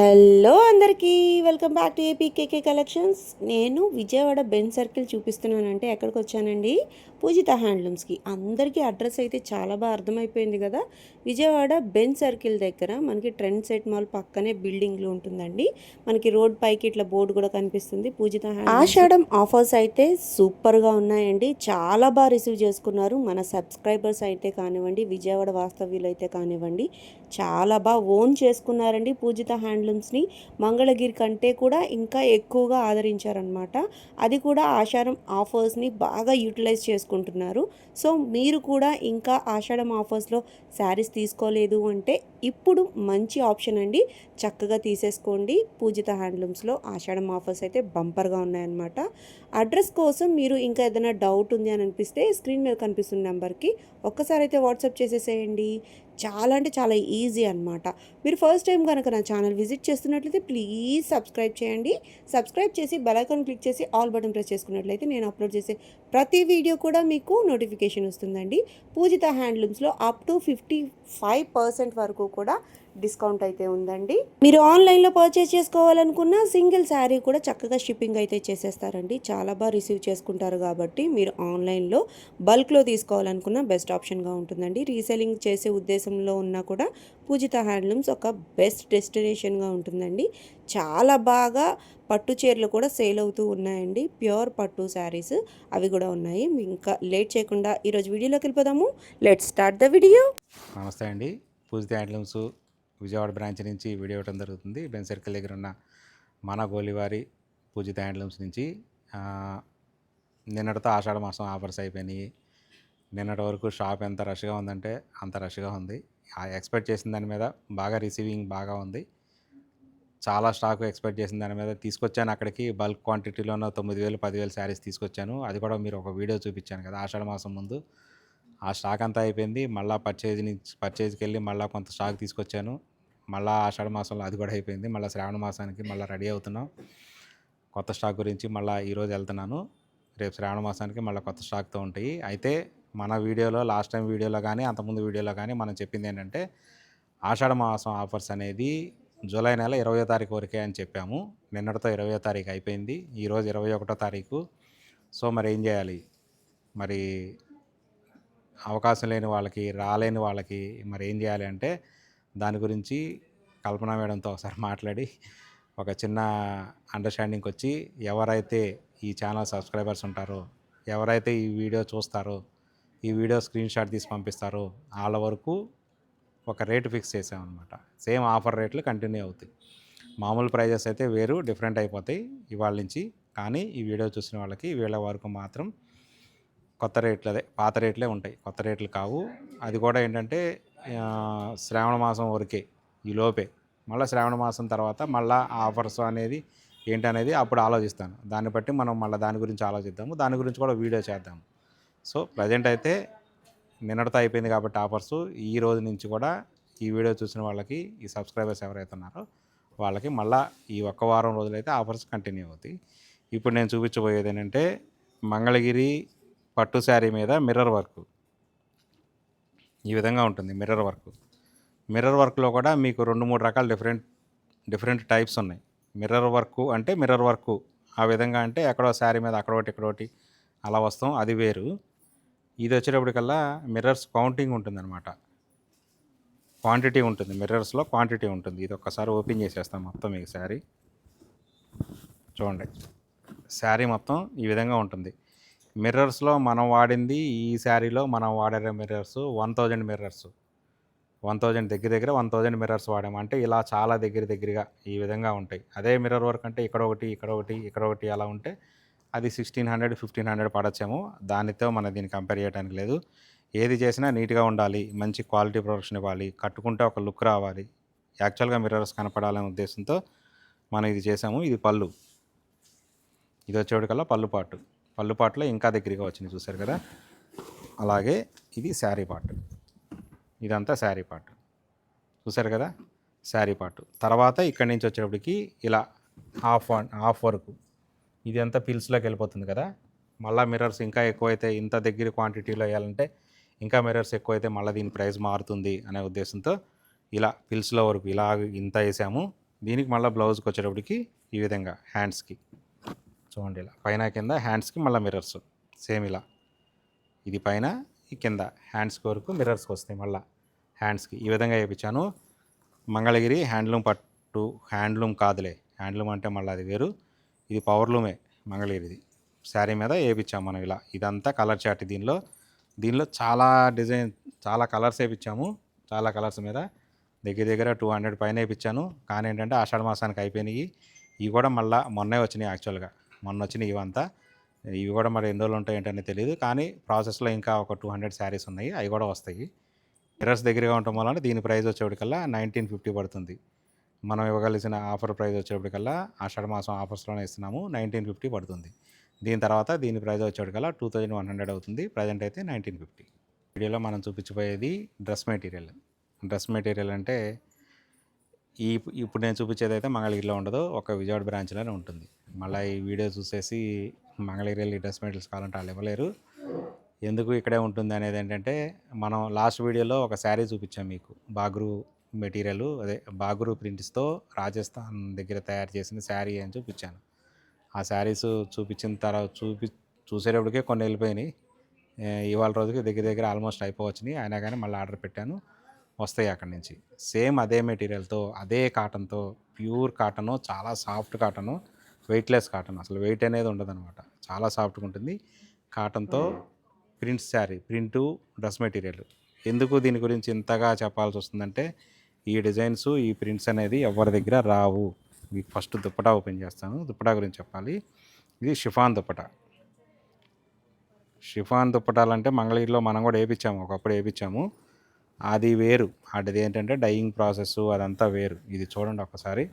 Hello అందరికీ welcome back to APKK collections. నేను Vijayawada Ben circle చూపిస్తున్నానంటే ఎక్కడికి వచ్చానండి? పూజిత హ్యాండ్లూమ్స్కి. అందరికీ అడ్రస్ అయితే చాలా బాగా అర్థమైపోయింది కదా. విజయవాడ బెన్ సర్కిల్ దగ్గర మనకి ట్రెండ్ సెట్ మాల్ పక్కనే బిల్డింగ్లో ఉంటుందండి. మనకి రోడ్ పైకి ఇట్లా బోర్డు కూడా కనిపిస్తుంది పూజిత హ్యాండ్లూమ్స్. ఆషాఢం ఆఫర్స్ అయితే సూపర్గా ఉన్నాయండి. చాలా బాగా రిసీవ్ చేసుకున్నారు మన సబ్స్క్రైబర్స్ అయితే కానివ్వండి, విజయవాడ వాస్తవ్యులు అయితే కానివ్వండి, చాలా బాగా ఓన్ చేసుకున్నారండి పూజిత హ్యాండ్లూమ్స్ని. మంగళగిరి కంటే కూడా ఇంకా ఎక్కువగా ఆదరించారనమాట. అది కూడా ఆషాఢం ఆఫర్స్ని బాగా యూటిలైజ్ చేసుకుంటున్నారు. సో మీరు కూడా ఇంకా ఆషాఢం ఆఫర్స్లో శారీస్ తీసుకోలేదు అంటే ఇప్పుడు మంచి ఆప్షన్ అండి. చక్కగా తీసేసుకోండి. పూజిత హ్యాండ్లూమ్స్లో ఆషాఢం ఆఫర్స్ అయితే బంపర్గా ఉన్నాయన్నమాట. అడ్రస్ కోసం మీరు ఇంకా ఏదైనా డౌట్ ఉంది అని అనిపిస్తే స్క్రీన్ మీద కనిపిస్తున్న నెంబర్కి ఒక్కసారి అయితే వాట్సాప్ చేసేసేయండి. చాలా అంటే చాలా ఈజీ అనమాట. మీరు ఫస్ట్ టైం కనుక నా ఛానల్ విజిట్ చేస్తున్నట్లయితే ప్లీజ్ సబ్స్క్రైబ్ చేయండి. సబ్స్క్రైబ్ చేసి బెల్ ఐకాన్ క్లిక్ చేసి ఆల్ బటన్ ప్రెస్ చేసుకున్నట్లయితే నేను అప్లోడ్ చేసే ప్రతి వీడియో కూడా మీకు నోటిఫికేషన్ వస్తుందండి. పూజిత హ్యాండ్లూమ్స్లో అప్ టు 55% వరకు కూడా డిస్కౌంట్ అయితే ఉందండి. మీరు ఆన్లైన్లో పర్చేస్ చేసుకోవాలనుకున్న సింగిల్ శారీ కూడా చక్కగా షిప్పింగ్ అయితే చేసేస్తారండి. చాలా బాగా రిసీవ్ చేసుకుంటారు కాబట్టి మీరు ఆన్లైన్లో బల్క్లో తీసుకోవాలనుకున్న బెస్ట్ ఆప్షన్గా ఉంటుందండి. రీసెల్లింగ్ చేసే ఉద్దేశంలో ఉన్నా కూడా పూజిత హ్యాండ్లూమ్స్ ఒక బెస్ట్ డెస్టినేషన్గా ఉంటుందండి. చాలా బాగా పట్టు చీరలు కూడా సేల్ అవుతూ ఉన్నాయండి. ప్యూర్ పట్టు శారీస్ అవి కూడా ఉన్నాయి. ఇంకా లేట్ చేయకుండా ఈరోజు వీడియోలోకి వెళ్ళిపోదాము. Let's start the video. నమస్తే అండి. పూజిత హ్యాండ్లూమ్స్ విజయవాడ బ్రాంచ్ నుంచి వీడియో ఇవ్వడం జరుగుతుంది. బెన్ సర్కిల్ దగ్గర ఉన్న మన గోలివారి పూజిత హ్యాండ్లూమ్స్ నుంచి. నిన్నటితో ఆషాఢ మాసం ఆఫర్స్ అయిపోయినాయి. నిన్నటి వరకు షాప్ ఎంత రష్గా ఉందంటే అంత రష్గా ఉంది. ఎక్స్పెక్ట్ చేసిన దాని మీద బాగా రిసీవింగ్ బాగా ఉంది. చాలా స్టాక్ ఎక్స్పెక్ట్ చేసిన దాని మీద తీసుకొచ్చాను. అక్కడికి బల్క్ క్వాంటిటీలోనే 9,000 10,000 శారీస్ తీసుకొచ్చాను. అది కూడా మీరు ఒక వీడియో చూపించాను కదా ఆషాఢ మాసం ముందు. ఆ స్టాక్ అంతా అయిపోయింది. మళ్ళీ పర్చేజ్కి వెళ్ళి మళ్ళీ కొంత స్టాక్ తీసుకొచ్చాను. మళ్ళీ ఆషాఢ మాసంలో అది కూడా అయిపోయింది. మళ్ళీ శ్రావణ మాసానికి మళ్ళీ రెడీ అవుతున్నాం. కొత్త స్టాక్ గురించి మళ్ళీ ఈరోజు వెళ్తున్నాను. రేపు శ్రావణ మాసానికి మళ్ళీ కొత్త స్టాక్తో ఉంటాయి. అయితే మన వీడియోలో లాస్ట్ టైం వీడియోలో కానీ అంతకుముందు వీడియోలో కానీ మనం చెప్పింది ఏంటంటే ఆషాఢ మాసం ఆఫర్స్ అనేది జూలై నెల 20వ తారీఖు వరకే అని చెప్పాము. నిన్నటితో 20వ తారీఖు అయిపోయింది. ఈరోజు 21వ తారీఖు. సో మరి ఏం చేయాలి? మరి అవకాశం లేని వాళ్ళకి, రాలేని వాళ్ళకి మరి ఏం చేయాలి అంటే దాని గురించి కల్పన మేడంతో ఒకసారి మాట్లాడి ఒక చిన్న అండర్స్టాండింగ్కి వచ్చి ఎవరైతే ఈ ఛానల్ సబ్స్క్రైబర్స్ ఉంటారో, ఎవరైతే ఈ వీడియో చూస్తారో, ఈ వీడియో స్క్రీన్ షాట్ తీసి పంపిస్తారో వాళ్ళ వరకు ఒక రేటు ఫిక్స్ చేసామన్నమాట. సేమ్ ఆఫర్ రేట్లు కంటిన్యూ అవుతాయి. మామూలు ప్రైజెస్ అయితే వేరు డిఫరెంట్ అయిపోతాయి ఇవాళ నుంచి. కానీ ఈ వీడియో చూసిన వాళ్ళకి వీళ్ళ వరకు మాత్రం కొత్త రేట్లు, అదే పాత రేట్లే ఉంటాయి, కొత్త రేట్లు కావు. అది కూడా ఏంటంటే శ్రావణ మాసం వరకే, ఈ లోపే. మళ్ళీ శ్రావణ మాసం తర్వాత మళ్ళీ ఆఫర్స్ అనేది ఏంటనేది అప్పుడు ఆలోచిస్తాను. దాన్ని బట్టి మనం మళ్ళీ దాని గురించి ఆలోచిద్దాము. దాని గురించి కూడా వీడియో చేద్దాము. సో ప్రజెంట్ అయితే నిన్నటితో అయిపోయింది కాబట్టి ఆఫర్స్ ఈ రోజు నుంచి కూడా ఈ వీడియో చూసిన వాళ్ళకి, ఈ సబ్స్క్రైబర్స్ ఎవరైతే ఉన్నారో వాళ్ళకి మళ్ళీ ఈ ఒక్క వారం రోజులైతే ఆఫర్స్ కంటిన్యూ అవుతాయి. ఇప్పుడు నేను చూపించబోయేది ఏంటంటే మంగళగిరి పట్టు శారీ మీద మిర్రర్ వర్క్ ఈ విధంగా ఉంటుంది. మిర్రర్ వర్క్లో కూడా మీకు 2-3 రకాల డిఫరెంట్ టైప్స్ ఉన్నాయి. మిర్రర్ వర్క్ అంటే మిర్రర్ వర్క్ ఆ విధంగా అంటే ఎక్కడో శారీ మీద అక్కడొకటి ఇక్కడొకటి అలా వస్తాం, అది వేరు. ఇది వచ్చేటప్పటికల్లా మిర్రర్స్ కౌంటింగ్ ఉంటుందన్నమాట. క్వాంటిటీ ఉంటుంది, మిర్రర్స్లో క్వాంటిటీ ఉంటుంది. ఇది ఒక్కసారి ఓపెన్ చేసేస్తాం మొత్తం. మీకు శారీ చూడండి. శారీ మొత్తం ఈ విధంగా ఉంటుంది. మిర్రర్స్లో మనం వాడింది, ఈ శారీలో మనం వాడే మిర్రర్స్ 1000 మిర్రర్స్, 1000 దగ్గర 1000 మిర్రర్స్ వాడాము. అంటే ఇలా చాలా దగ్గరగా ఈ విధంగా ఉంటాయి. అదే మిర్రర్ వర్క్ అంటే ఇక్కడొకటి అలా ఉంటే అది 1600 1500 పడచ్చేమో. దానితో మనం దీన్ని కంపేర్ చేయడానికి లేదు. ఏది చేసినా నీట్గా ఉండాలి, మంచి క్వాలిటీ ప్రొడక్షన్ ఇవ్వాలి, కట్టుకుంటే ఒక లుక్ రావాలి, యాక్చువల్గా మిర్రర్స్ కనపడాలనే ఉద్దేశంతో మనం ఇది చేసాము. ఇది పళ్ళు, ఇది వచ్చేటికల్లా పళ్ళు పాటలో ఇంకా దగ్గరగా వచ్చింది, చూసారు కదా. అలాగే ఇది శారీ పార్ట్, ఇదంతా శారీ పార్ట్, చూసారు కదా శారీ పార్ట్. తర్వాత ఇక్కడి నుంచి వచ్చేటప్పటికి ఇలా హాఫ్ వరకు ఇది అంతా పిల్స్లోకి వెళ్ళిపోతుంది కదా. మళ్ళీ మిర్రర్స్ ఇంకా ఎక్కువైతే, ఇంత దగ్గర క్వాంటిటీలో వేయాలంటే ఇంకా మిర్రర్స్ ఎక్కువైతే మళ్ళీ దీని ప్రైస్ మారుతుంది అనే ఉద్దేశంతో ఇలా పిల్స్లో వరకు ఇలా ఇంత వేసాము. దీనికి మళ్ళీ బ్లౌజ్కి వచ్చేటప్పటికి ఈ విధంగా హ్యాండ్స్కి చూడండి ఇలా పైన కింద హ్యాండ్స్కి మళ్ళీ మిర్రర్స్ సేమ్ ఇలా, ఇది పైన ఈ కింద హ్యాండ్స్కి వరకు మిర్రర్స్కి వస్తాయి. మళ్ళీ హ్యాండ్స్కి ఈ విధంగా వేయించాను. మంగళగిరి హ్యాండ్లూమ్ పట్టు, హ్యాండ్లూమ్ కాదులే, హ్యాండ్లూమ్ అంటే మళ్ళీ అది వేరు, ఇది పవర్లూమే మంగళగిరిది. శారీ మీద వేయించాము మనం ఇలా. ఇదంతా కలర్ చాట్. దీనిలో చాలా డిజైన్, చాలా కలర్స్ వేయించాము. చాలా కలర్స్ మీద దగ్గర 200 పైన వేయించాను. కానీ ఏంటంటే ఆషాఢ మాసానికి అయిపోయినాయి. ఇవి కూడా మళ్ళీ మొన్నే వచ్చినాయి. యాక్చువల్గా మొన్న వచ్చినాయి ఇవంతా. ఇవి కూడా మరి ఎన్ని రోజులు ఉంటాయి ఏంటనే తెలియదు. కానీ ప్రాసెస్లో ఇంకా ఒక 200 శారీస్ ఉన్నాయి, అవి కూడా వస్తాయి. మిర్రర్స్ దగ్గరగా ఉండటం వలన దీని ప్రైస్ వచ్చేప్పటికల్లా 1950 పడుతుంది. మనం ఇవ్వగలిసిన ఆఫర్ ప్రైస్ వచ్చేప్పటికల్లా ఆషాఢ మాసం ఆఫర్స్లోనే ఇస్తున్నాము, 1950 పడుతుంది. దీని తర్వాత దీని ప్రైస్ వచ్చేప్పటికల్లా 2100 అవుతుంది. ప్రజెంట్ అయితే 1950. వీడియోలో మనం చూపించబోయేది డ్రెస్ మెటీరియల్. డ్రెస్ మెటీరియల్ అంటే ఇప్పుడు నేను చూపించేది అయితే మంగళగిరిలో ఉండదు, ఒక విజయవాడ బ్రాంచ్లోనే ఉంటుంది. మళ్ళీ ఈ వీడియో చూసేసి మంగళగిరి డ్రెస్ మెటీరియల్స్ కావాలంటే వాళ్ళు ఇవ్వలేరు. ఎందుకు ఇక్కడే ఉంటుంది అనేది ఏంటంటే, మనం లాస్ట్ వీడియోలో ఒక శారీ చూపించాం మీకు, బాగ్రూ మెటీరియల్, అదే బాగ్రూ ప్రింట్స్తో రాజస్థాన్ దగ్గర తయారు చేసిన శారీ అని చూపించాను. ఆ శారీస్ చూపించిన తర్వాత చూసేటప్పటికే కొన్ని వెళ్ళిపోయినాయి. ఇవాళ రోజుకి దగ్గర ఆల్మోస్ట్ అయిపోవచ్చినాయి. అయినా కానీ మళ్ళీ ఆర్డర్ పెట్టాను, వస్తాయి అక్కడి నుంచి. సేమ్ అదే మెటీరియల్తో, అదే కాటన్తో, ప్యూర్ కాటను, చాలా సాఫ్ట్ కాటను, వెయిట్లెస్ కాటన్, అసలు వెయిట్ అనేది ఉండదు అనమాట, చాలా సాఫ్ట్గా ఉంటుంది. కాటన్తో prints sari, print dress material. ఎందుకు దీని గురించి ఇంతగా చెప్పాల్సి వస్తుందంటే, ఈ డిజైన్స్, ఈ ప్రింట్స్ అనేది ఎవరి దగ్గర రావు. మీకు ఫస్ట్ దుప్పటా ఓపెన్ చేస్తాను. దుప్పటా గురించి చెప్పాలి. ఇది షిఫాన్ దుప్పటా. షిఫాన్ దుప్పటాలంటే మంగళగిరిలో మనం కూడా వేయించాము, ఒకప్పుడు వేయించాము. అది వేరు, అది ఏంటంటే డైయింగ్ ప్రాసెస్ అదంతా వేరు. ఇది చూడండి ఒకసారి,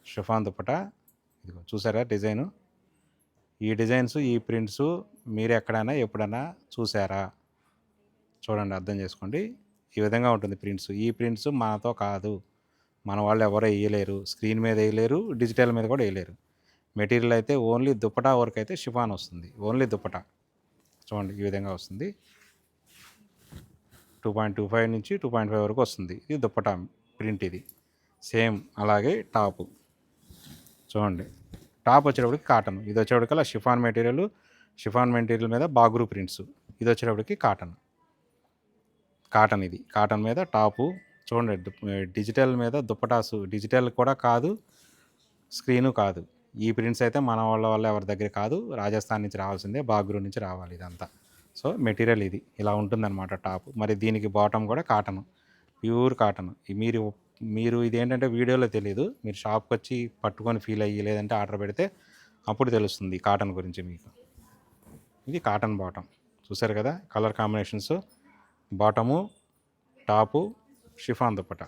షిఫాన్ దుప్పటా. ఇదిగో చూసారా డిజైను. ఈ డిజైన్స్, ఈ ప్రింట్స్ మీరు ఎక్కడైనా ఎప్పుడైనా చూసారా? చూడండి, అర్థం చేసుకోండి. ఈ విధంగా ఉంటుంది ప్రింట్స్. ఈ ప్రింట్స్ మనతో కాదు, మన వాళ్ళు ఎవరో వేయలేరు, స్క్రీన్ మీద వేయలేరు, డిజిటల్ మీద కూడా వేయలేరు. మెటీరియల్ అయితే ఓన్లీ దుప్పటా వరకు అయితే షిఫాన్ వస్తుంది, ఓన్లీ దుప్పటా. చూడండి ఈ విధంగా వస్తుంది. 2.25 నుంచి 2.5 వరకు వస్తుంది. ఇది దుప్పటా ప్రింట్. ఇది సేమ్ అలాగే టాపు చూడండి. టాప్ వచ్చేటప్పటికి కాటన్, ఇది వచ్చేటప్పటికల్లా షిఫాన్ మెటీరియల్, షిఫాన్ మెటీరియల్ మీద బాగ్రూ ప్రింట్స్. ఇది వచ్చేటప్పటికి కాటన్. ఇది కాటన్ మీద టాపు. చూడండి, డిజిటల్ మీద దుప్పటాసు, డిజిటల్ కూడా కాదు, స్క్రీను కాదు. ఈ ప్రింట్స్ అయితే మన వాళ్ళ ఎవరి దగ్గర కాదు, రాజస్థాన్ నుంచి రావాల్సిందే, బాగ్రూ నుంచి రావాలి ఇదంతా. సో మెటీరియల్ ఇది ఇలా ఉంటుందన్నమాట టాప్. మరి దీనికి బాటమ్ కూడా కాటన్, ప్యూర్ కాటన్. మీరు ఇదేంటంటే వీడియోలో తెలియదు, మీరు షాప్కి వచ్చి పట్టుకొని ఫీల్ అయ్యి, లేదంటే ఆర్డర్ పెడితే అప్పుడు తెలుస్తుంది కాటన్ గురించి మీకు. ఇది కాటన్ బాటమ్. చూసారు కదా colour combinations, bottom, top, chiffon dupatta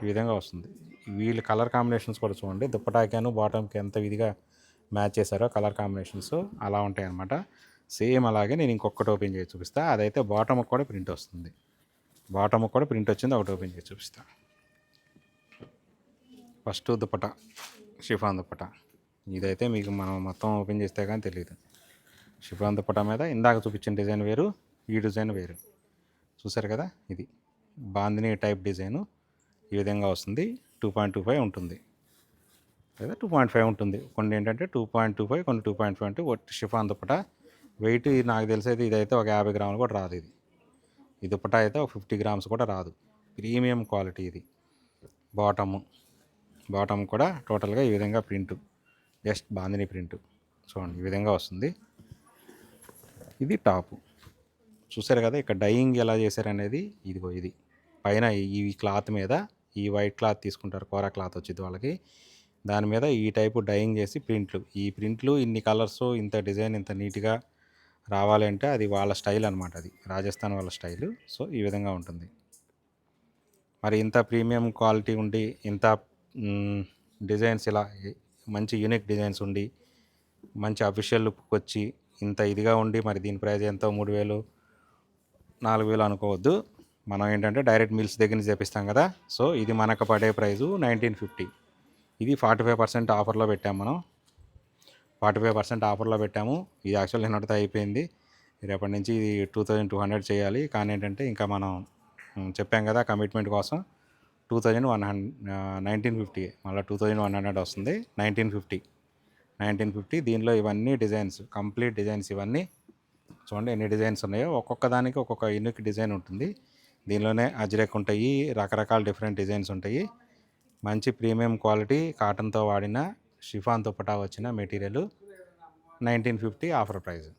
ఈ విధంగా వస్తుంది. వీళ్ళు కలర్ కాంబినేషన్స్ కూడా చూడండి, దుప్పటాకాను బాటమ్కి ఎంత విధిగా మ్యాచ్ చేశారో కలర్ కాంబినేషన్స్ అలా ఉంటాయి అన్నమాట. సేమ్ అలాగే నేను ఇంకొకటి ఓపెన్ చేసి చూపిస్తాను. అదైతే బాటమ్కి కూడా ప్రింట్ వస్తుంది, బాటమ్కి కూడా ప్రింట్ వచ్చింది, ఒకటి ఓపెన్ చేసి చూపిస్తాను. First dupatta, chiffon dupatta. ఇదైతే మీకు మనం మొత్తం ఓపెన్ చేస్తే కానీ తెలియదు. షిఫాన్ దుప్పటా మీద ఇందాక చూపించిన డిజైన్ వేరు, ఈ డిజైన్ వేరు. చూసారు కదా, ఇది బాందిని టైప్ డిజైను. ఈ విధంగా వస్తుంది. 2.25 ఉంటుంది లేదా 2.5 ఉంటుంది. కొన్ని ఏంటంటే 2.25, కొన్ని 2.5 అంటే షిఫాన్ దుప్పటా. వెయిట్ నాకు తెలిసేది ఇదైతే ఒక 50 గ్రాములు కూడా రాదు. ఈ దుప్పటా అయితే ఒక 50 గ్రామ్స్ కూడా రాదు. ప్రీమియం క్వాలిటీ ఇది. బాటమ్ కూడా టోటల్గా ఈ విధంగా ప్రింటు, జస్ట్ బాందిని ప్రింటు చూడండి ఈ విధంగా వస్తుంది. ఇది టాపు. చూసారు కదా ఇక్కడ డైయింగ్ ఎలా చేశారనేది. ఇదిగో ఇది పైన ఈ క్లాత్ మీద, ఈ వైట్ క్లాత్ తీసుకుంటారు, కోరా క్లాత్ వచ్చింది వాళ్ళకి, దాని మీద ఈ టైపు డైయింగ్ చేసి ప్రింట్లు. ఈ ప్రింట్లు ఇన్ని కలర్స్, ఇంత డిజైన్, ఇంత నీట్గా రావాలి అంటే అది వాళ్ళ స్టైల్ అనమాట, అది రాజస్థాన్ వాళ్ళ స్టైలు. సో ఈ విధంగా ఉంటుంది. మరి ఇంత ప్రీమియం క్వాలిటీ ఉండి, ఇంత డిజైన్స్ ఇలా మంచి యూనిక్ డిజైన్స్ ఉండి, మంచి అఫీషియల్ లుక్ వచ్చి, ఇంత ఇదిగా ఉండి, మరి దీని ప్రైస్ ఎంతో 3000 4000 అనుకోవద్దు. మనం ఏంటంటే డైరెక్ట్ మిల్స్ దగ్గర నుంచి తెప్పిస్తాం కదా. సో ఇది మనకు పడే ప్రైజు 1950. ఇది 45% ఆఫర్లో పెట్టాము మనం, 45% ఆఫర్లో పెట్టాము. ఇది యాక్చువల్ నిన్నటితో అయిపోయింది. రేపటి నుంచి ఇది 2200 చేయాలి. కానీ ఏంటంటే ఇంకా మనం చెప్పాం కదా కమిట్మెంట్ కోసం 1950 మళ్ళీ 2100 వస్తుంది. 1950 దీనిలో ఇవన్నీ డిజైన్స్, కంప్లీట్ డిజైన్స్ ఇవన్నీ చూడండి ఎన్ని డిజైన్స్ ఉన్నాయో. ఒక్కొక్క దానికి ఒక్కొక్క యూనిక్ డిజైన్ ఉంటుంది. దీనిలోనే అజ్రక్ ఉంటాయి, రకరకాల డిఫరెంట్ డిజైన్స్ ఉంటాయి. మంచి ప్రీమియం క్వాలిటీ కాటన్తో వాడిన షిఫాన్ దుపట్టా వచ్చిన మెటీరియల్ 1950 ఆఫర్ ప్రైస్.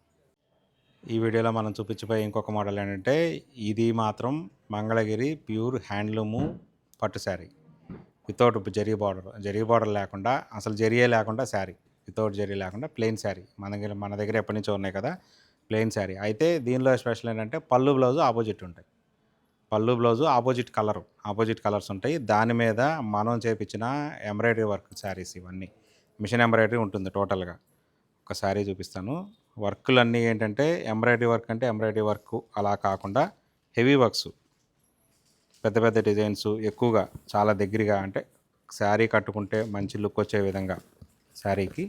ఈ వీడియోలో మనం చూపించబోయే ఇంకొక మోడల్ ఏంటంటే ఇది మాత్రం మంగళగిరి ప్యూర్ హ్యాండ్లూము పట్టు శారీ వితౌట్ జరీ బార్డర్ లేకుండా, అసలు జరీయే లేకుండా శారీ, వితౌట్ జరీ లేకుండా ప్లెయిన్ శారీ. మన దగ్గర ఎప్పటి నుంచో ఉన్నాయి కదా ప్లెయిన్ శారీ. అయితే దీనిలో స్పెషల్ ఏంటంటే పళ్ళు బ్లౌజు ఆపోజిట్ ఉంటాయి. పళ్ళు బ్లౌజు ఆపోజిట్ కలర్స్ ఉంటాయి. దాని మీద మనం చేపించిన ఎంబ్రాయిడరీ వర్క్ శారీస్ ఇవన్నీ. మిషన్ ఎంబ్రాయిడరీ ఉంటుంది టోటల్గా. ఒక శారీ చూపిస్తాను. వర్కులన్నీ ఏంటంటే ఎంబ్రాయిడరీ వర్క్ అంటే ఎంబ్రాయిడరీ వర్క్ అలా కాకుండా హెవీ వర్క్స్, పెద్ద పెద్ద డిజైన్స్ ఎక్కువగా చాలా దగ్గరగా, అంటే శారీ కట్టుకుంటే మంచి లుక్ వచ్చే విధంగా శారీకి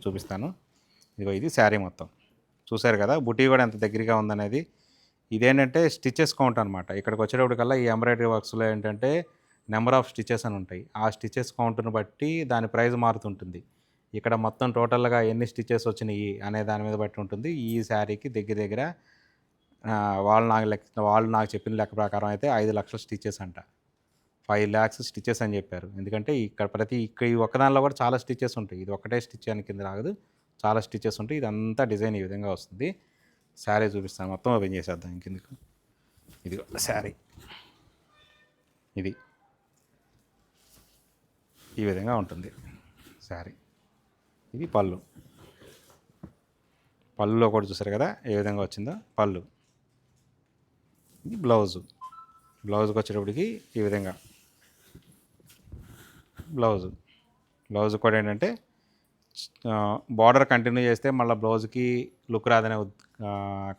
చూపిస్తాను. ఇది శారీ మొత్తం చూసారు కదా. బుటీ కూడా ఎంత దగ్గరగా ఉందనేది. ఇదేంటంటే స్టిచెస్ కౌంట్ అనమాట. ఇక్కడికి వచ్చేటప్పటికల్లా ఈ ఎంబ్రాయిడరీ వర్క్స్లో ఏంటంటే నెంబర్ ఆఫ్ స్టిచెస్ అని ఉంటాయి. ఆ స్టిచెస్ కౌంట్ను బట్టి దాని ప్రైస్ మారుతుంటుంది. ఇక్కడ మొత్తం టోటల్గా ఎన్ని స్టిచెస్ వచ్చినాయి అనే దాని మీద బట్టి ఉంటుంది. ఈ శారీకి దగ్గర వాళ్ళు నాకు చెప్పిన లెక్క ప్రకారం అయితే 5 లక్షల స్టిచెస్ అంట. 5 lakhs స్టిచెస్ అని చెప్పారు. ఎందుకంటే ఇక్కడ ఈ ఒక్కదానిలో కూడా చాలా స్టిచెస్ ఉంటాయి. ఇది ఒకటే స్టిచ్ అని కింద రాగదు, చాలా స్టిచెస్ ఉంటాయి. ఇదంతా డిజైన్ ఈ విధంగా వస్తుంది. శారీ చూపిస్తాను, మొత్తం ఓపెన్ చేసేద్దాం ఇంకెందుకు. ఇది శారీ, ఇది ఈ విధంగా ఉంటుంది శారీ. ఇది పళ్ళులో కూడా చూసారు కదా ఏ విధంగా వచ్చిందో పళ్ళు. ఇది బ్లౌజ్కి వచ్చేటప్పటికి ఈ విధంగా బ్లౌజ్ కూడా ఏంటంటే బార్డర్ కంటిన్యూ చేస్తే మళ్ళీ బ్లౌజ్కి లుక్ రాదనే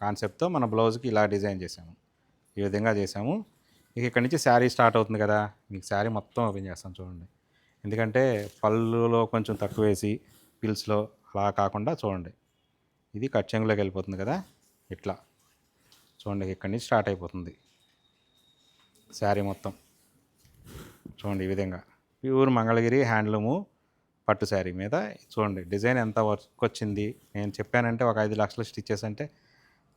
కాన్సెప్ట్తో మన బ్లౌజ్కి ఇలా డిజైన్ చేసాము, ఈ విధంగా చేసాము. ఇక్కడ నుంచి శారీ స్టార్ట్ అవుతుంది కదా. మీకు శారీ మొత్తం ఓపెన్ చేస్తాను చూడండి. ఎందుకంటే పళ్ళులో కొంచెం తక్కువ వేసి పిల్స్లో అలా కాకుండా చూడండి, ఇది కట్ చెంగులోకి వెళ్ళిపోతుంది కదా. ఇట్లా చూడండి, ఇక్కడి నుంచి స్టార్ట్ అయిపోతుంది శారీ మొత్తం. చూడండి ఈ విధంగా ప్యూర్ మంగళగిరి హ్యాండ్లూము పట్టు శారీ మీద చూడండి డిజైన్ ఎంత వర్క్ వచ్చింది. నేను చెప్పానంటే ఒక 5 లక్షల స్టిచెస్ అంటే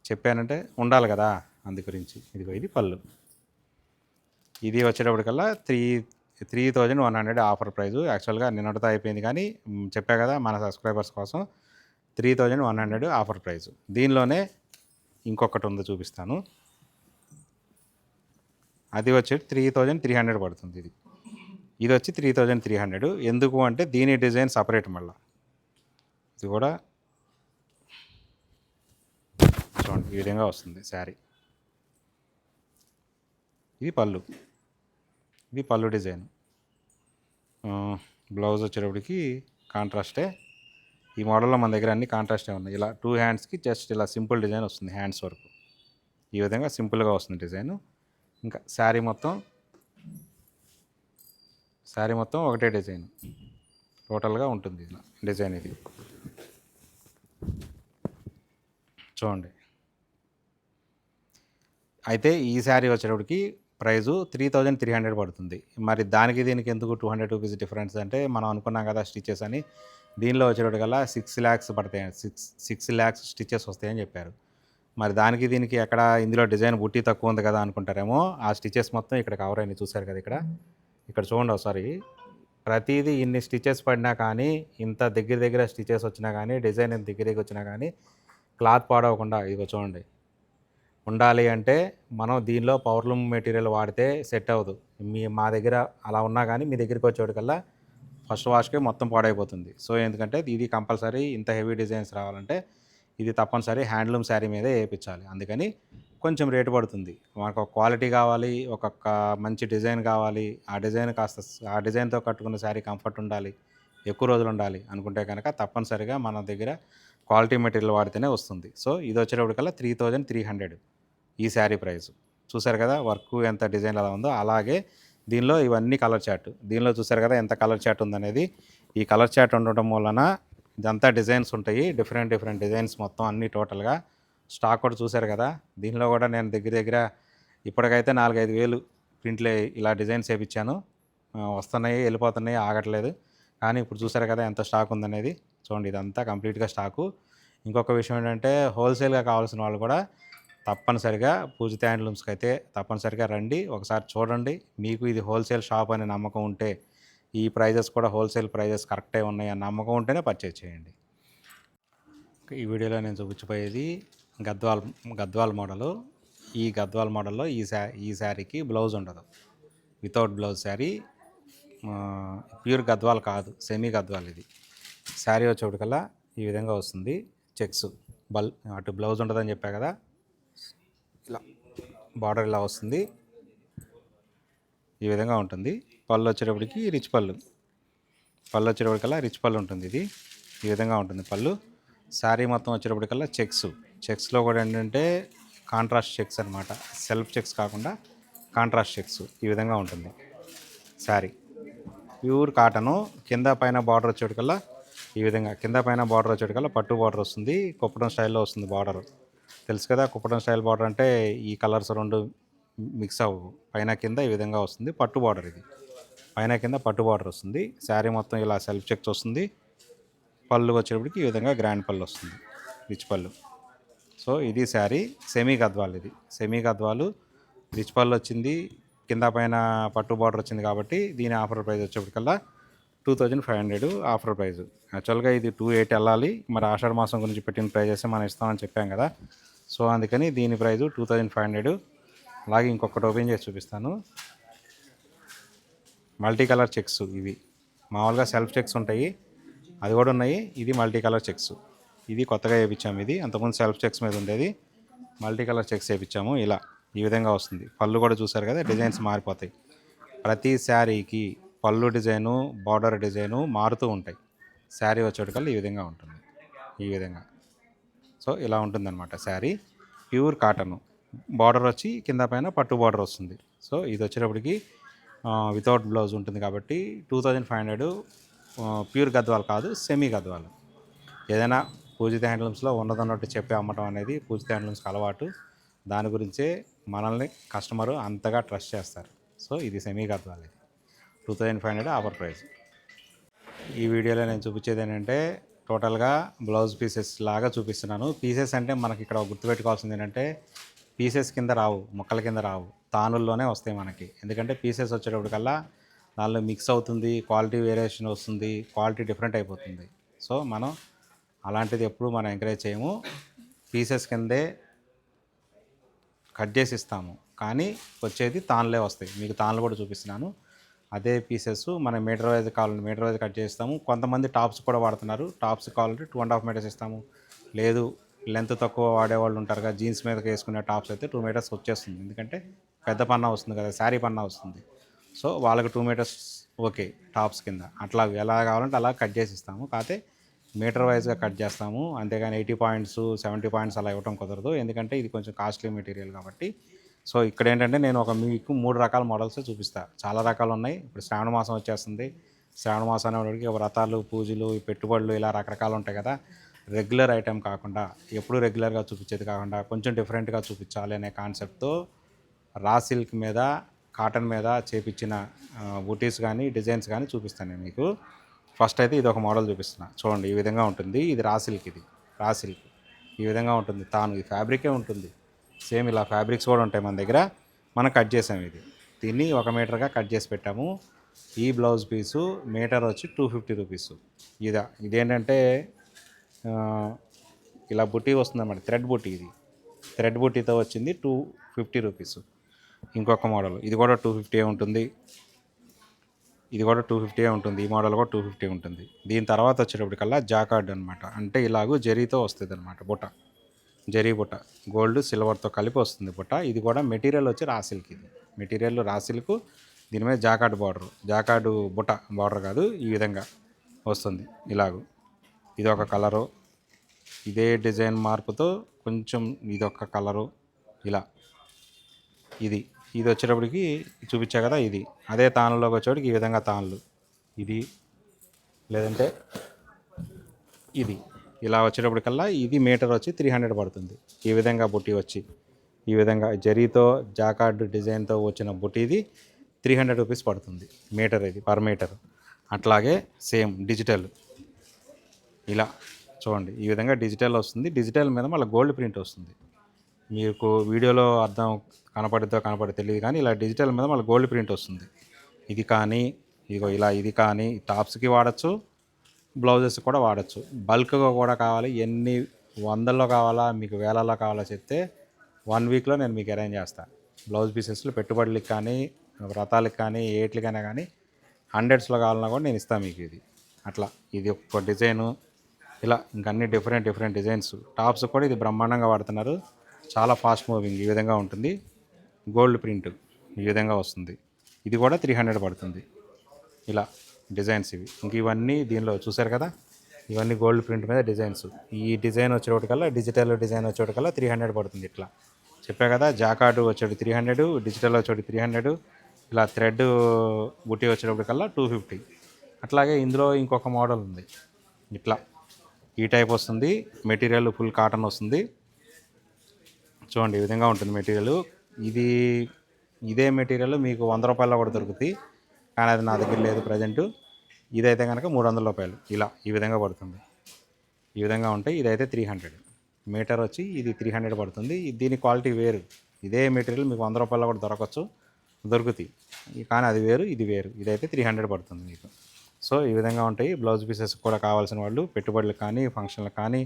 చెప్పానంటే ఉండాలి కదా, అందు గురించి. ఇది పళ్ళు. ఇది వచ్చేటప్పటికల్లా 3,100 ఆఫర్ ప్రైజు. యాక్చువల్గా నిన్నటితో అయిపోయింది కానీ చెప్పా కదా మన సబ్స్క్రైబర్స్ కోసం 3,100 ఆఫర్ ప్రైజు. దీనిలోనే ఇంకొకటి ఉందో చూపిస్తాను. అది వచ్చి 3,300 పడుతుంది. ఇది వచ్చి 3,300. ఎందుకు అంటే దీని డిజైన్ సపరేట్. మళ్ళీ ఇది కూడా చూడండి ఈ విధంగా వస్తుంది శారీ. ఇది పళ్ళు డిజైన్. బ్లౌజ్ వచ్చేటప్పటికి కాంట్రాస్టే. ఈ మోడల్లో మన దగ్గర అన్ని కాంట్రాస్టే ఉన్నాయి. ఇలా 2 హ్యాండ్స్కి జస్ట్ ఇలా సింపుల్ డిజైన్ వస్తుంది, హ్యాండ్స్ వరకు ఈ విధంగా సింపుల్గా వస్తుంది డిజైను. ఇంకా శారీ మొత్తం ఒకటే డిజైన్ టోటల్గా ఉంటుంది ఇలా డిజైన్. ఇది చూడండి. అయితే ఈ శారీ వచ్చేటప్పటికి ప్రైజు 3,300 పడుతుంది. మరి దీనికి ఎందుకు 200 రూపీస్ డిఫరెన్స్ అంటే మనం అనుకున్నాం కదా స్టిచెస్ అని. దీనిలో వచ్చేటప్పటికల్లా 6 lakhs పడతాయి, 6 lakhs స్టిచెస్ వస్తాయని చెప్పారు. మరి దీనికి ఎక్కడ ఇందులో డిజైన్ బుట్టి తక్కువ ఉంది కదా అనుకుంటారేమో. ఆ స్టిచెస్ మొత్తం ఇక్కడ కవర్ అయింది చూసారు కదా. ఇక్కడ చూడండి ఒకసారి. ప్రతిదీ ఇన్ని స్టిచెస్ పడినా కానీ, ఇంత దగ్గర స్టిచెస్ వచ్చినా కానీ, డిజైన్ ఇంత దగ్గరికి వచ్చినా కానీ క్లాత్ పాడవకుండా ఇదిగో చూడండి ఉండాలి అంటే మనం దీనిలో పవర్లూమ్ మెటీరియల్ వాడితే సెట్ అవ్వదు. మా దగ్గర అలా ఉన్నా కానీ మీ దగ్గరికి వచ్చేటికల్లా ఫస్ట్ వాష్కే మొత్తం పాడైపోతుంది. సో ఎందుకంటే ఇది కంపల్సరీ ఇంత హెవీ డిజైన్స్ రావాలంటే ఇది తప్పనిసరి హ్యాండ్లూమ్ శారీ మీదే వేయించాలి. అందుకని కొంచెం రేటు పడుతుంది. మనకు ఒక క్వాలిటీ కావాలి, ఒక్కొక్క మంచి డిజైన్ కావాలి. ఆ డిజైన్తో కట్టుకున్న శారీ కంఫర్ట్ ఉండాలి, ఎక్కువ రోజులు ఉండాలి అనుకుంటే కనుక తప్పనిసరిగా మన దగ్గర క్వాలిటీ మెటీరియల్ వాడితేనే వస్తుంది. సో ఇది వచ్చేటప్పటికల్లా 3,300 ఈ శారీ ప్రైస్. చూసారు కదా వర్క్ ఎంత డిజైన్ అలా ఉందో. అలాగే దీనిలో ఇవన్నీ కలర్ చార్ట్. దీనిలో చూసారు కదా ఎంత కలర్ చార్ట్ ఉందనేది. ఈ కలర్ చార్ట్ ఉండటం వలన ఇదంతా డిజైన్స్ ఉంటాయి, డిఫరెంట్ డిజైన్స్ మొత్తం అన్నీ టోటల్గా. స్టాక్ కూడా చూసారు కదా. దీనిలో కూడా నేను దగ్గర ఇప్పటికైతే 4-5 వేలు ప్రింట్లు ఇలా డిజైన్స్ వేయించాను. వస్తున్నాయి, వెళ్ళిపోతున్నాయి, ఆగట్లేదు. కానీ ఇప్పుడు చూసారు కదా ఎంత స్టాక్ ఉందనేది. చూడండి, ఇదంతా కంప్లీట్గా స్టాకు. ఇంకొక విషయం ఏంటంటే హోల్సేల్గా కావాల్సిన వాళ్ళు కూడా తప్పనిసరిగా పూజిత హ్యాండ్లూమ్స్కి అయితే తప్పనిసరిగా రండి, ఒకసారి చూడండి. మీకు ఇది హోల్సేల్ షాప్ అనే నమ్మకం ఉంటే, ఈ ప్రైజెస్ కూడా హోల్సేల్ ప్రైజెస్ కరెక్టే ఉన్నాయి అన్న నమ్మకం ఉంటేనే పర్చేజ్ చేయండి. ఈ వీడియోలో నేను చూపించబోయేది గద్వాల్ మోడలు. ఈ గద్వాల్ మోడల్లో ఈ శారీకి బ్లౌజ్ ఉండదు, without blouse sari. Pure Gadwal కాదు, సెమీ గద్వాల్ ఇది. శారీ వచ్చేటికల్లా ఈ విధంగా వస్తుంది. చెక్స్ అటు బ్లౌజ్ ఉంటుందని చెప్పా కదా, ఇలా బార్డర్ ఇలా వస్తుంది, ఈ విధంగా ఉంటుంది. పళ్ళు వచ్చేటప్పటికి రిచ్ పళ్ళు వచ్చేటప్పటికల్లా రిచ్ పళ్ళు ఉంటుంది. ఇది ఈ విధంగా ఉంటుంది పళ్ళు. శారీ మొత్తం వచ్చేటప్పటికల్లా చెక్స్లో కూడా ఏంటంటే కాంట్రాస్ట్ చెక్స్ అనమాట, సెల్ఫ్ చెక్స్ కాకుండా కాంట్రాస్ట్ చెక్స్ ఈ విధంగా ఉంటుంది శారీ. Pure cotton. కింద పైన బార్డర్ వచ్చేటికల్లా ఈ విధంగా, కింద పైన బార్డర్ వచ్చేటికల్లా పట్టు బార్డర్ వస్తుంది. కుప్పడం స్టైల్లో వస్తుంది బార్డర్. తెలుసు కదా, కుప్పడం స్టైల్ బార్డర్ అంటే ఈ కలర్స్ రెండు మిక్స్ అవ్వవు. పైన కింద ఈ విధంగా వస్తుంది పట్టు బార్డర్. ఇది పైన కింద పట్టు బార్డర్ వస్తుంది. శారీ మొత్తం ఇలా సెల్ఫ్ చెక్స్ వస్తుంది. పళ్ళు వచ్చేటప్పటికి ఈ విధంగా గ్రాండ్ పళ్ళు వస్తుంది, రిచ్ పళ్ళు. సో ఇది శారీ సెమీ గద్వాల్. ఇది సెమీ గద్వాలు, రిచ్ పళ్ళు వచ్చింది, కింద పైన పట్టు బార్డర్ వచ్చింది. కాబట్టి దీని ఆఫర్ ప్రైస్ వచ్చేప్పటికల్లా 2500 ఆఫర్ ప్రైస్. యాక్చువల్గా ఇది 28 వెళ్ళాలి, మరి ఆషాఢ మాసం గురించి పెట్టిన ప్రైజెస్ మనం ఇస్తామని చెప్పాం కదా. సో అందుకని దీని ప్రైజు 2500. అలాగే ఇంకొకటి ఓపెన్ చేసి చూపిస్తాను. మల్టీ కలర్ చెక్స్ ఇవి. మామూలుగా సెల్ఫ్ చెక్స్ ఉంటాయి, అది కూడా ఉన్నాయి. ఇది మల్టీ కలర్ చెక్స్, ఇది కొత్తగా వేయించాము. ఇది అంతకుముందు సెల్ఫ్ చెక్స్ మీద ఉండేది, మల్టీ కలర్ చెక్స్ వేయించాము. ఇలా ఈ విధంగా వస్తుంది. పళ్ళు కూడా చూసారు కదా, డిజైన్స్ మారిపోతాయి. ప్రతి శారీకి పళ్ళు డిజైను, బార్డర్ డిజైను మారుతూ ఉంటాయి. శారీ వచ్చేటికల్లా ఈ విధంగా ఉంటుంది, ఈ విధంగా. సో ఇలా ఉంటుందన్నమాట శారీ. Pure cotton. బార్డర్ వచ్చి కింద పైన పట్టు బార్డర్ వస్తుంది. సో ఇది వచ్చేటప్పటికి వితౌట్ బ్లౌజ్ ఉంటుంది కాబట్టి 2500. ప్యూర్ గద్వాల్ కాదు, సెమీ గద్వాల్. ఏదైనా పూజిత హ్యాండ్లూమ్స్లో ఉన్నదన్నట్టు చెప్పి అమ్మటం అనేది పూజిత హ్యాండ్లూమ్స్కి అలవాటు. దాని గురించే మనల్ని కస్టమరు అంతగా ట్రస్ట్ చేస్తారు. సో ఇది సెమీ గద్వాల్. ఇది 2500 ఆఫర్ ప్రైస్. ఈ వీడియోలో నేను చూపించేది ఏంటంటే టోటల్గా బ్లౌజ్ పీసెస్ లాగా చూపిస్తున్నాను. పీసెస్ అంటే మనకి ఇక్కడ గుర్తుపెట్టుకోవాల్సింది ఏంటంటే పీసెస్ కింద రావు, మొక్కల కింద రావు, తానుల్లోనే వస్తాయి మనకి. ఎందుకంటే పీసెస్ వచ్చేటప్పటికల్లా దానిలో మిక్స్ అవుతుంది, క్వాలిటీ వేరియేషన్ వస్తుంది, క్వాలిటీ డిఫరెంట్ అయిపోతుంది. సో మనం అలాంటిది ఎప్పుడు మనం ఎంకరేజ్ చేయము. పీసెస్ కిందే కట్ చేసి ఇస్తాము, కానీ వచ్చేది తాన్లే వస్తాయి. మీకు తాన్లు కూడా చూపిస్తున్నాను. అదే పీసెస్ మనం మీటర్ వైజ్ కావాలంటే మీటర్ వైజ్ కట్ చేస్తాము. కొంతమంది టాప్స్ కూడా వాడుతున్నారు. టాప్స్ కావాలంటే 2.5 మీటర్స్ ఇస్తాము. లేదు లెంత్ తక్కువ వాడేవాళ్ళు ఉంటారు కదా, జీన్స్ మీదకి వేసుకునే టాప్స్ అయితే 2 మీటర్స్ వచ్చేస్తుంది. ఎందుకంటే పెద్ద పన్నా వస్తుంది కదా, శారీ పన్నా వస్తుంది. సో వాళ్ళకి 2 మీటర్స్ ఓకే టాప్స్ కింద. అట్లా ఎలా కావాలంటే అలా కట్ చేసి ఇస్తాము. కాకపోతే మీటర్ వైజ్గా కట్ చేస్తాము, అంతేగాని 80 పాయింట్స్ 70 పాయింట్స్ అలా ఇవ్వడం కుదరదు. ఎందుకంటే ఇది కొంచెం కాస్ట్లీ మెటీరియల్ కాబట్టి. సో ఇక్కడ ఏంటంటే నేను మీకు 3 రకాల మోడల్స్ చూపిస్తాను. చాలా రకాలు ఉన్నాయి. ఇప్పుడు శ్రావణ మాసం వచ్చేస్తుంది. శ్రావణ మాసం అనేవాడికి వ్రతాలు, పూజలు, పెట్టుబడులు ఇలా రకరకాలు ఉంటాయి కదా. రెగ్యులర్ ఐటెం కాకుండా, ఎప్పుడు రెగ్యులర్గా చూపించేది కాకుండా కొంచెం డిఫరెంట్గా చూపించాలి అనే కాన్సెప్ట్తో రా సిల్క్ మీద, కాటన్ మీద చేపించిన బూటీస్ కానీ డిజైన్స్ కానీ చూపిస్తాను నేను మీకు. ఫస్ట్ అయితే ఇది ఒక మోడల్ చూపిస్తున్నా, చూడండి. ఈ విధంగా ఉంటుంది. ఇది రా సిల్క్. ఇది రా సిల్క్ ఈ విధంగా ఉంటుంది. ఈ ఫ్యాబ్రికే ఉంటుంది. సేమ్ ఇలా ఫ్యాబ్రిక్స్ కూడా ఉంటాయి మన దగ్గర. మనం కట్ చేసాము. దీన్ని 1 మీటర్గా కట్ చేసి పెట్టాము. ఈ బ్లౌజ్ పీసు మీటర్ వచ్చి 250 రూపీస్. ఇదేంటంటే ఇలా బుట్టి వస్తుంది అన్నమాట, థ్రెడ్ బుట్టి. ఇది థ్రెడ్ బుట్టీతో వచ్చింది 250 రూపీస్. ఇంకొక మోడల్ ఇది కూడా 250 ఉంటుంది. ఇది కూడా 250 ఉంటుంది. ఈ మోడల్ కూడా 250 ఉంటుంది. దీని తర్వాత వచ్చేటప్పటికల్లా జాకార్డ్ అనమాట. అంటే ఇలాగూ జరీతో వస్తుంది అనమాట, బుట్ట, జరీ బుట్ట, గోల్డ్ సిల్వర్తో కలిపి వస్తుంది బుట్ట. ఇది కూడా మెటీరియల్ వచ్చి రా సిల్క్. ఇది మెటీరియల్ రా సిల్క్. దీని మీద జాకార్డ్ బార్డర్, జాకార్డు బుట్ట బార్డర్ కాదు, ఈ విధంగా వస్తుంది ఇలాగూ. ఇది ఒక కలరు, ఇదే డిజైన్ మార్పుతో కొంచెం ఇదొక కలరు ఇలా. ఇది వచ్చేటప్పటికి చూపించా కదా, ఇది అదే తానులోకి వచ్చేటప్పటికి ఈ విధంగా తానులు. ఇది లేదంటే ఇది ఇలా వచ్చేటప్పటికల్లా ఇది మీటర్ వచ్చి 300 పడుతుంది. ఈ విధంగా బుట్టి వచ్చి ఈ విధంగా జరీతో జాకార్డ్ డిజైన్తో వచ్చిన బుటీది 300 రూపీస్ పడుతుంది మీటర్, ఇది పర్ మీటర్. అట్లాగే సేమ్ డిజిటల్ ఇలా చూడండి, ఈ విధంగా డిజిటల్ వస్తుంది. డిజిటల్ మీద మళ్ళీ గోల్డ్ ప్రింట్ వస్తుంది. మీకు వీడియోలో అర్థం కనపడితే తెలియదు, కానీ ఇలా డిజిటల్ మీద మళ్ళీ గోల్డ్ ప్రింట్ వస్తుంది. ఇది కానీ ఇదిగో ఇలా, ఇది కానీ టాప్స్కి వాడచ్చు, బ్లౌజెస్ కూడా వాడచ్చు. బల్క్గా కూడా కావాలి, ఎన్ని వందల్లో కావాలా మీకు వేలల్లో కావాలో చెప్తే 1 వీక్లో నేను మీకు అరేంజ్ చేస్తాను. బ్లౌజ్ పీసెస్లో పెట్టుబడులకి కానీ వ్రతాలకు కానీ ఏట్లకైనా కానీ హండ్రెడ్స్లో కావాలన్నా కూడా నేను ఇస్తాను మీకు. ఇది అట్లా, ఇది ఒక డిజైను. ఇలా ఇంకన్నీ డిఫరెంట్ డిజైన్స్. టాప్స్ కూడా ఇది బ్రహ్మాండంగా వాడుతున్నారు, చాలా ఫాస్ట్ మూవింగ్. ఈ విధంగా ఉంటుంది, గోల్డ్ ప్రింట్ ఈ విధంగా వస్తుంది. ఇది కూడా 300 పడుతుంది. ఇలా డిజైన్స్ ఇవి. ఇంక ఇవన్నీ దీనిలో చూసారు కదా, ఇవన్నీ గోల్డ్ ప్రింట్ మీద డిజైన్స్. ఈ డిజైన్ వచ్చేటికల్లా, డిజిటల్ డిజైన్ వచ్చేటికల్లా 300 పడుతుంది. ఇట్లా చెప్పా కదా, జాకార్డు వచ్చేటి 300, డిజిటల్ వచ్చేటి 300, ఇలా థ్రెడ్ బుట్టి వచ్చేటప్పటికల్లా 250. అట్లాగే ఇందులో ఇంకొక మోడల్ ఉంది, ఇట్లా ఈ టైప్ వస్తుంది. మెటీరియల్ ఫుల్ కాటన్ వస్తుంది. చూడండి ఈ విధంగా ఉంటుంది మెటీరియల్. ఇదే మెటీరియల్ మీకు 100 రూపాయల్లో కూడా దొరుకుతుంది, కానీ అది నా దగ్గర లేదు ప్రజెంటు. ఇదైతే కనుక 300 రూపాయలు. ఇలా ఈ విధంగా పడుతుంది, ఈ విధంగా ఉంటాయి. ఇదైతే 300 మీటర్ వచ్చి, ఇది 300 పడుతుంది. దీని క్వాలిటీ వేరు. ఇదే మెటీరియల్ మీకు 100 రూపాయల్లో కూడా దొరుకుతాయి, కానీ అది వేరు, ఇది వేరు. ఇదైతే 300 పడుతుంది మీకు. సో ఈ విధంగా ఉంటాయి. బ్లౌజ్ పీసెస్ కూడా కావాల్సిన వాళ్ళు పెట్టుబడులకు కానీ, ఫంక్షన్లకు కానీ,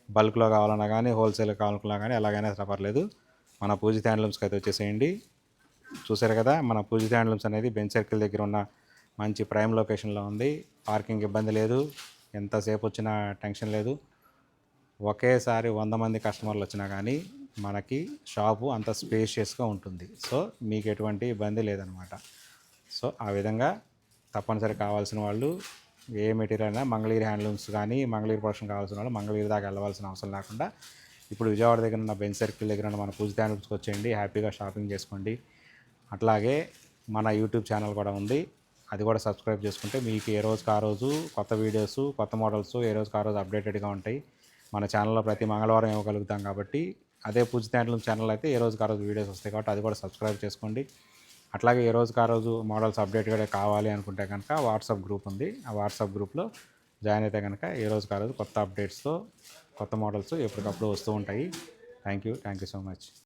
బల్క్లో కావాలన్నా కానీ, హోల్సేల్ కావాలన్నా కానీ ఎలాగైనా పర్లేదు, మన పూజిత హ్యాండ్లూమ్స్కి అయితే వచ్చేసేయండి. చూసారు కదా, మన పూజిత హ్యాండ్లూమ్స్ అనేది బెంచ్ సర్కిల్ దగ్గర ఉన్న మంచి ప్రైమ్ లొకేషన్లో ఉంది. పార్కింగ్ ఇబ్బంది లేదు, ఎంతసేపు వచ్చినా టెన్షన్ లేదు. ఒకేసారి 100 మంది కస్టమర్లు వచ్చినా కానీ మనకి షాపు అంత స్పేషియస్గా ఉంటుంది. సో మీకు ఎటువంటి ఇబ్బంది లేదనమాట. సో ఆ విధంగా తప్పనిసరి కావాల్సిన వాళ్ళు ఏ మెటీరియల్ అయినా మంగళగిరి హ్యాండ్లూమ్స్ కానీ, మంగళగిరి ప్రొడక్షన్ కావాల్సిన వాళ్ళు మంగళగిరి దాకా వెళ్ళవలసిన అవసరం లేకుండా ఇప్పుడు విజయవాడ దగ్గర ఉన్న బెంచ్ సర్కిల్ దగ్గర ఉన్న మన పూజిత హ్యాండ్లూమ్స్కి వచ్చేయండి, హ్యాపీగా షాపింగ్ చేసుకోండి. అట్లాగే మన యూట్యూబ్ ఛానల్ కూడా ఉంది, అది కూడా సబ్స్క్రైబ్ చేసుకుంటే మీకు ఏ రోజుకి ఆ రోజు కొత్త వీడియోస్, కొత్త మోడల్స్ ఏ రోజుకి ఆ రోజు అప్డేటెడ్గా ఉంటాయి. మన ఛానల్లో ప్రతి మంగళవారం ఇవ్వగలుగుతాం కాబట్టి, అదే పూజిత హ్యాండ్లూమ్ ఛానల్ అయితే ఏ రోజుకి ఆ రోజు వీడియోస్ వస్తాయి కాబట్టి అది కూడా సబ్స్క్రైబ్ చేసుకోండి. అట్లాగే ఏ రోజుకి ఆ రోజు మోడల్స్ అప్డేట్గా కావాలి అనుకుంటే కనుక వాట్సాప్ గ్రూప్ ఉంది, ఆ వాట్సాప్ గ్రూప్లో జాయిన్ అయితే కనుక ఏ రోజుకి ఆ రోజు కొత్త అప్డేట్స్తో కొత్త మోడల్స్ ఎప్పటికప్పుడు వస్తూ ఉంటాయి. Thank you so much.